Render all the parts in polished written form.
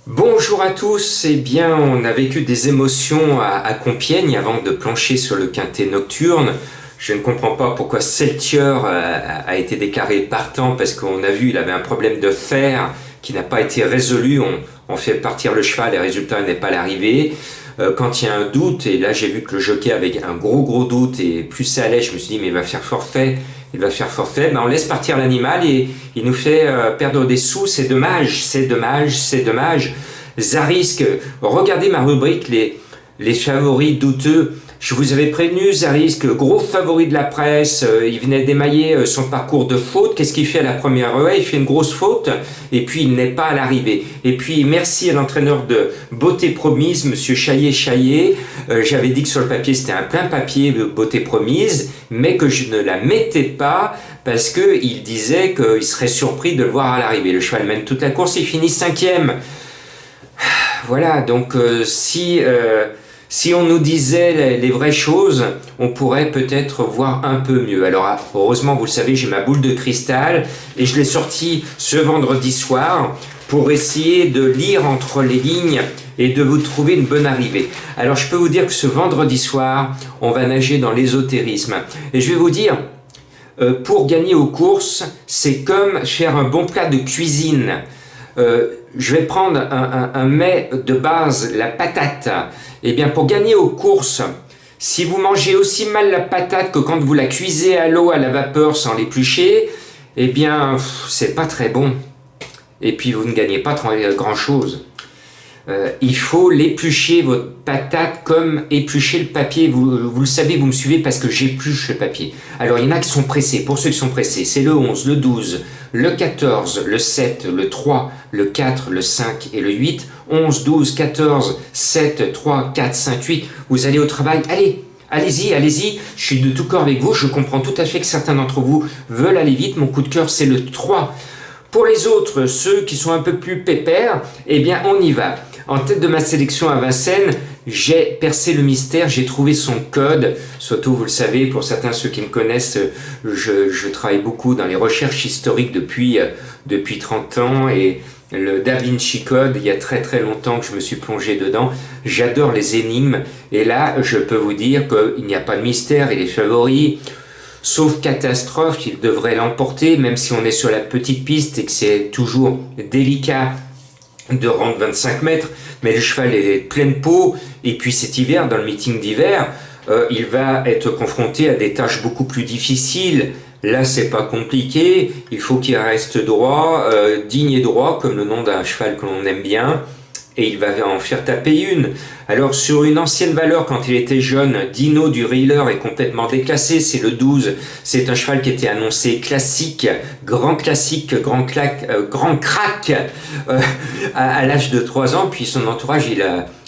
Bonjour à tous, eh bien on a vécu des émotions à Compiègne avant de plancher sur le quintet nocturne. Je ne comprends pas pourquoi Seltier a été déclaré partant parce qu'on a vu il avait un problème de fer qui n'a pas été résolu. On fait partir le cheval et résultat n'est pas l'arrivée. Quand il y a un doute, et là j'ai vu que le jockey avait un gros doute et plus ça allait, je me suis dit mais il va faire forfait. Il va faire forfait, ben on laisse partir l'animal et il nous fait perdre des sous, c'est dommage, c'est dommage, c'est dommage. Zarisk, regardez ma rubrique, les favoris douteux. Je vous avais prévenu, Zarisk, gros favori de la presse, il venait d'émailler son parcours de faute. Qu'est-ce qu'il fait à la première haie? Il fait une grosse faute et puis il n'est pas à l'arrivée. Et puis merci à l'entraîneur de Beauté Promise, monsieur Chaillet. J'avais dit que sur le papier c'était un plein papier de Beauté Promise, mais que je ne la mettais pas parce qu'il disait qu'il serait surpris de le voir à l'arrivée. Le cheval mène toute la course, il finit 5e. Voilà, donc si on nous disait les vraies choses, on pourrait peut-être voir un peu mieux. Alors heureusement, vous le savez, j'ai ma boule de cristal et je l'ai sortie ce vendredi soir pour essayer de lire entre les lignes et de vous trouver une bonne arrivée. Alors je peux vous dire que ce vendredi soir, on va nager dans l'ésotérisme. Et je vais vous dire, pour gagner aux courses, c'est comme faire un bon plat de cuisine. Je vais prendre un mets de base, la patate. Eh bien, pour gagner aux courses, si vous mangez aussi mal la patate que quand vous la cuisez à l'eau, à la vapeur, sans l'éplucher, eh bien, c'est pas très bon. Et puis, vous ne gagnez pas grand-chose. Il faut l'éplucher, votre patate, comme éplucher le papier. Vous le savez, vous me suivez parce que j'épluche le papier. Alors, il y en a qui sont pressés. Pour ceux qui sont pressés, c'est le 11, le 12, le 14, le 7, le 3, le 4, le 5 et le 8. 11, 12, 14, 7, 3, 4, 5, 8. Vous allez au travail. Allez-y. Je suis de tout cœur avec vous. Je comprends tout à fait que certains d'entre vous veulent aller vite. Mon coup de cœur, c'est le 3. Pour les autres, ceux qui sont un peu plus pépères, eh bien, on y va. En tête de ma sélection à Vincennes, j'ai percé le mystère, j'ai trouvé son code. Surtout, vous le savez, pour certains, ceux qui me connaissent, je travaille beaucoup dans les recherches historiques depuis 30 ans et le Da Vinci Code, il y a très longtemps que je me suis plongé dedans. J'adore les énigmes et là, je peux vous dire qu'il n'y a pas de mystère, il est favori. Sauf catastrophe, il devrait l'emporter, même si on est sur la petite piste et que c'est toujours délicat de rendre 25 mètres, mais le cheval est plein de peau, et puis cet hiver, dans le meeting d'hiver, il va être confronté à des tâches beaucoup plus difficiles. Là, c'est pas compliqué, il faut qu'il reste droit, digne et droit, comme le nom d'un cheval que l'on aime bien, et il va en faire taper une. Alors sur une ancienne valeur, quand il était jeune, Dino du Reeler est complètement déclassé, c'est le 12, c'est un cheval qui était annoncé classique, grand crack à l'âge de 3 ans, puis son entourage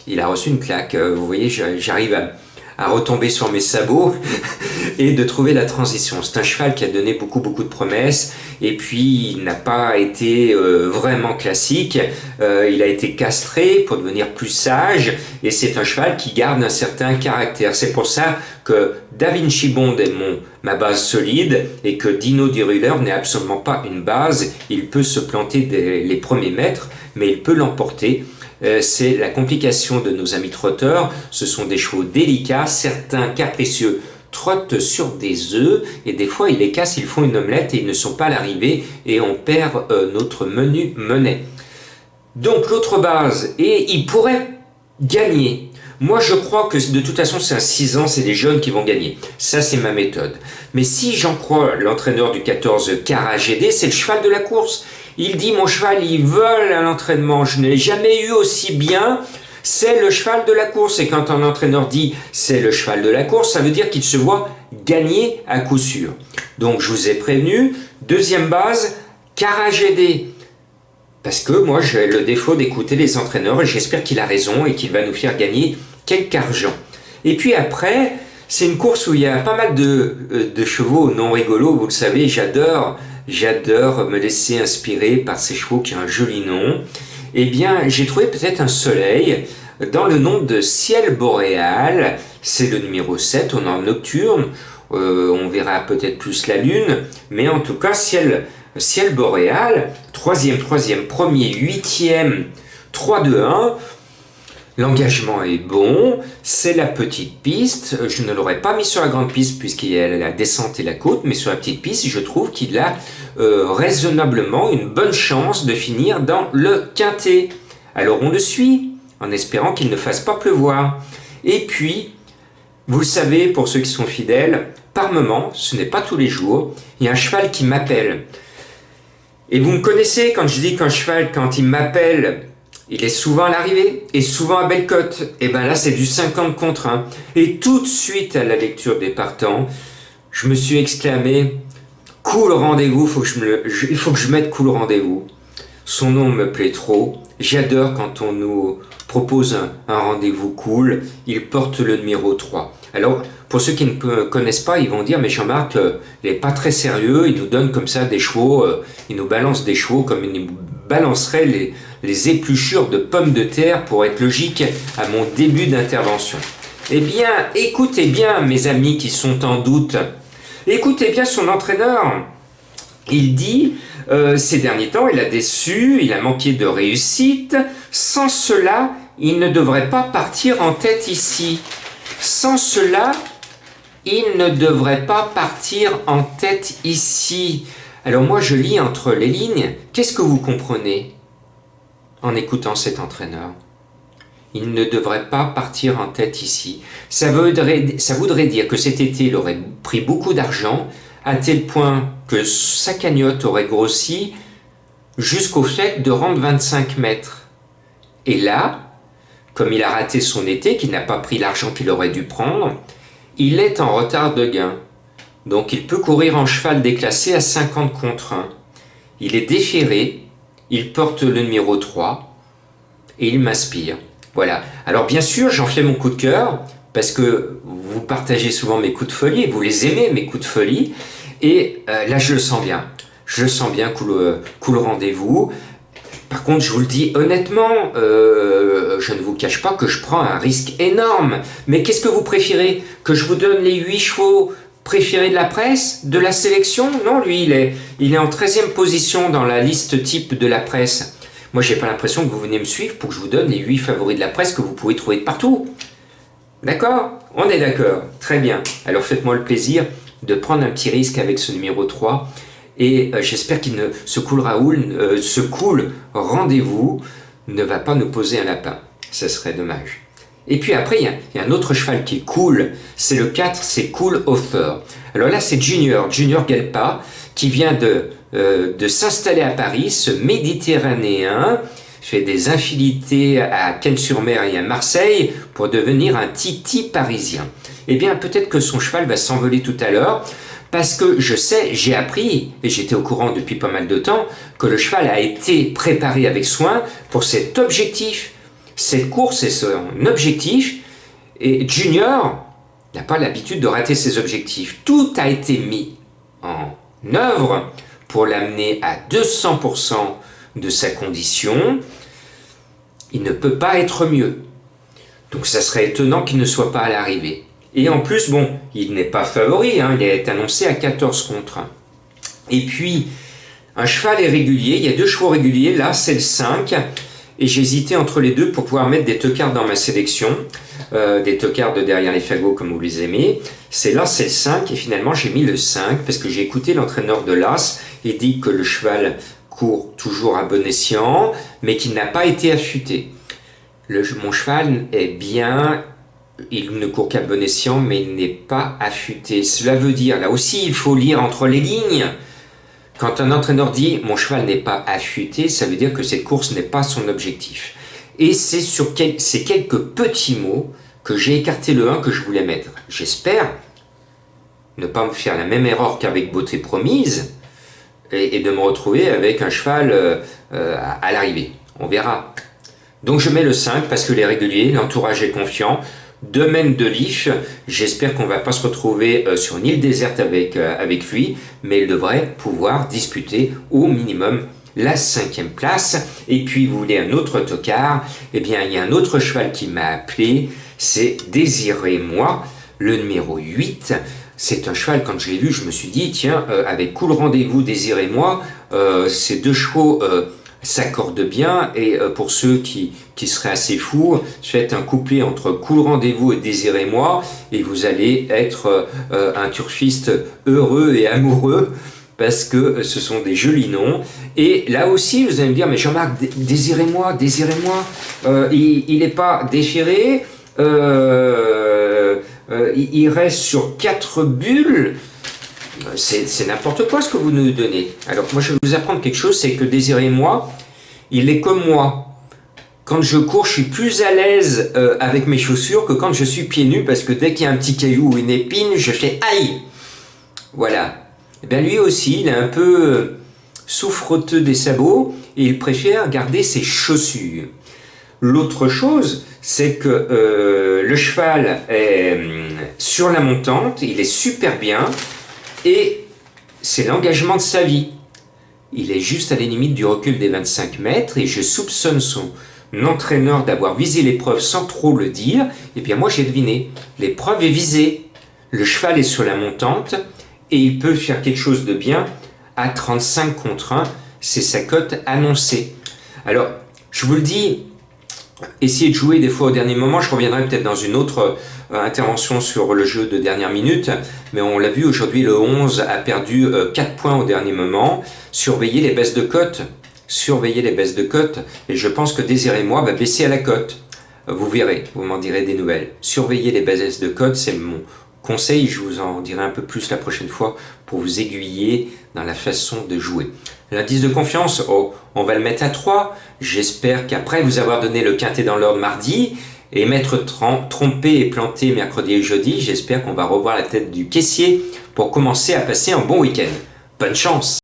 il a reçu une claque. Vous voyez, j'arrive à retomber sur mes sabots et de trouver la transition. C'est un cheval qui a donné beaucoup de promesses et puis il n'a pas été vraiment classique. Il a été castré pour devenir plus sage et c'est un cheval qui garde un certain caractère. C'est pour ça que Da Vinci Bond est ma base solide et que Dino du Ruler n'est absolument pas une base. Il peut se planter les premiers mètres, mais il peut l'emporter. C'est la complication de nos amis trotteurs. Ce sont des chevaux délicats, certains capricieux trottent sur des œufs et des fois ils les cassent, ils font une omelette et ils ne sont pas à l'arrivée et on perd notre menu monnaie. Donc l'autre base, et il pourrait gagner. Moi je crois que de toute façon c'est à 6 ans, c'est les jeunes qui vont gagner. Ça c'est ma méthode. Mais si j'en crois l'entraîneur du 14 Karagédé, c'est le cheval de la course. Il dit mon cheval il vole à l'entraînement, je n'ai jamais eu aussi bien, c'est le cheval de la course. Et quand un entraîneur dit c'est le cheval de la course, ça veut dire qu'il se voit gagner à coup sûr. Donc je vous ai prévenu, deuxième base, Karagédé. Parce que moi j'ai le défaut d'écouter les entraîneurs et j'espère qu'il a raison et qu'il va nous faire gagner quelque argent. Et puis après, c'est une course où il y a pas mal de chevaux non rigolos, vous le savez, j'adore me laisser inspirer par ces chevaux qui ont un joli nom. Eh bien, j'ai trouvé peut-être un soleil dans le nom de Ciel Boréal. C'est le numéro 7, on est en nocturne. On verra peut-être plus la lune, mais en tout cas, ciel boréal, troisième, premier, huitième, 3-2-1. L'engagement est bon, c'est la petite piste. Je ne l'aurais pas mis sur la grande piste puisqu'il y a la descente et la côte, mais sur la petite piste, je trouve qu'il a raisonnablement une bonne chance de finir dans le quintet. Alors on le suit, en espérant qu'il ne fasse pas pleuvoir. Et puis, vous le savez, pour ceux qui sont fidèles, par moment, ce n'est pas tous les jours, il y a un cheval qui m'appelle. Et vous me connaissez quand je dis qu'un cheval, quand il m'appelle, il est souvent à l'arrivée et souvent à belle cote. Et bien là, c'est du 50 contre 1. Et tout de suite, à la lecture des partants, je me suis exclamé « Cool rendez-vous, il faut que je mette Cool rendez-vous ». Son nom me plaît trop. J'adore quand on nous propose un rendez-vous cool. Il porte le numéro 3. Alors, pour ceux qui ne connaissent pas, ils vont dire « Mais Jean-Marc, il n'est pas très sérieux, il nous donne comme ça des chevaux, il nous balance des chevaux comme il nous balancerait les épluchures de pommes de terre pour être logique à mon début d'intervention. » Eh bien, écoutez bien mes amis qui sont en doute. Écoutez bien son entraîneur. Il dit, ces derniers temps, il a déçu, il a manqué de réussite. Sans cela, il ne devrait pas partir en tête ici. Sans cela, il ne devrait pas partir en tête ici. Alors moi, je lis entre les lignes. Qu'est-ce que vous comprenez en écoutant cet entraîneur? Il ne devrait pas partir en tête ici. Ça voudrait dire que cet été, il aurait pris beaucoup d'argent, à tel point que sa cagnotte aurait grossi jusqu'au fait de rendre 25 mètres. Et là, comme il a raté son été, qu'il n'a pas pris l'argent qu'il aurait dû prendre, il est en retard de gain. Donc il peut courir en cheval déclassé à 50 contre 1. Il est déféré, il porte le numéro 3 et il m'inspire. Voilà. Alors bien sûr, j'en fais mon coup de cœur parce que vous partagez souvent mes coups de folie, vous les aimez mes coups de folie. Et là, je le sens bien. Je le sens bien, cool rendez-vous. Par contre, je vous le dis honnêtement, je ne vous cache pas que je prends un risque énorme. Mais qu'est-ce que vous préférez? Que je vous donne les 8 chevaux préférés de la presse, de la sélection? Non, lui, il est en 13e position dans la liste type de la presse. Moi, j'ai pas l'impression que vous venez me suivre pour que je vous donne les 8 favoris de la presse que vous pouvez trouver de partout. D'accord? On est d'accord. Très bien. Alors, faites-moi le plaisir de prendre un petit risque avec ce numéro 3. Et j'espère qu'il ce cool rendez-vous ne va pas nous poser un lapin. Ce serait dommage. Et puis après, il y a un autre cheval qui est cool. C'est le 4, c'est Cool Offer. Alors là, c'est Junior Galpa, qui vient de s'installer à Paris, ce Méditerranéen, fait des infinités à Cannes-sur-Mer et à Marseille pour devenir un titi parisien. Eh bien, peut-être que son cheval va s'envoler tout à l'heure, parce que je sais, j'ai appris, et j'étais au courant depuis pas mal de temps, que le cheval a été préparé avec soin pour cet objectif. Cette course est son objectif, et Junior n'a pas l'habitude de rater ses objectifs. Tout a été mis en œuvre pour l'amener à 200% de sa condition. Il ne peut pas être mieux. Donc ça serait étonnant qu'il ne soit pas à l'arrivée. Et en plus, bon, il n'est pas favori, il est annoncé à 14 contre 1. Et puis, un cheval est régulier, il y a 2 chevaux réguliers, là c'est le 5, et j'hésitais entre les deux pour pouvoir mettre des tocards dans ma sélection, des tocards de derrière les fagots comme vous les aimez. C'est le 5, et finalement j'ai mis le 5, parce que j'ai écouté l'entraîneur de l'As, et dit que le cheval court toujours à bon escient, mais qu'il n'a pas été affûté. Mon cheval est bien, il ne court qu'à bon escient, mais il n'est pas affûté. Cela veut dire, là aussi, il faut lire entre les lignes. Quand un entraîneur dit « mon cheval n'est pas affûté », ça veut dire que cette course n'est pas son objectif. Et c'est sur ces quelques petits mots que j'ai écarté le 1 que je voulais mettre. J'espère ne pas me faire la même erreur qu'avec Beauté Promise et de me retrouver avec un cheval à l'arrivée. On verra. Donc je mets le 5 parce que les réguliers, l'entourage est confiant. Domaine de Liche, j'espère qu'on ne va pas se retrouver sur une île déserte avec lui, mais il devrait pouvoir disputer au minimum la 5e place. Et puis vous voulez un autre tocard, eh bien il y a un autre cheval qui m'a appelé, c'est Désirez-moi, le numéro 8. C'est un cheval, quand je l'ai vu, je me suis dit, tiens, avec Cool Rendez-vous, Désirez-moi, ces 2 chevaux s'accorde bien. Et pour ceux qui seraient assez fous, faites un couplet entre Cool Rendez-vous et Désirez-moi, et vous allez être un turfiste heureux et amoureux, parce que ce sont des jolis noms. Et là aussi, vous allez me dire, mais Jean-Marc, Désirez-moi, Désirez-moi, il n'est pas déchiré, il reste sur 4 bulles. C'est n'importe quoi ce que vous nous donnez. Alors moi je vais vous apprendre quelque chose, c'est que Désirez-moi, il est comme moi. Quand je cours, je suis plus à l'aise avec mes chaussures que quand je suis pieds nus, parce que dès qu'il y a un petit caillou ou une épine, je fais aïe. Voilà. Et bien lui aussi, il est un peu souffreteux des sabots et il préfère garder ses chaussures. L'autre chose, c'est que le cheval est sur la montante, il est super bien. Et c'est l'engagement de sa vie. Il est juste à la limite du recul des 25 mètres et je soupçonne son entraîneur d'avoir visé l'épreuve sans trop le dire. Et bien moi j'ai deviné, l'épreuve est visée. Le cheval est sur la montante et il peut faire quelque chose de bien à 35 contre 1. C'est sa cote annoncée. Alors, je vous le dis, essayez de jouer des fois au dernier moment. Je reviendrai peut-être dans une autre intervention sur le jeu de dernière minute, mais on l'a vu aujourd'hui, le 11 a perdu 4 points au dernier moment. Surveillez les baisses de cote, surveillez les baisses de cote, et je pense que Désirez-moi va baisser à la cote. Vous verrez, vous m'en direz des nouvelles. Surveillez les baisses de cote, c'est mon conseil, je vous en dirai un peu plus la prochaine fois pour vous aiguiller dans la façon de jouer. L'indice de confiance, oh, on va le mettre à 3. J'espère qu'après vous avoir donné le quintet dans l'ordre mardi et m'être trompé et planté mercredi et jeudi, j'espère qu'on va revoir la tête du caissier pour commencer à passer un bon week-end. Bonne chance!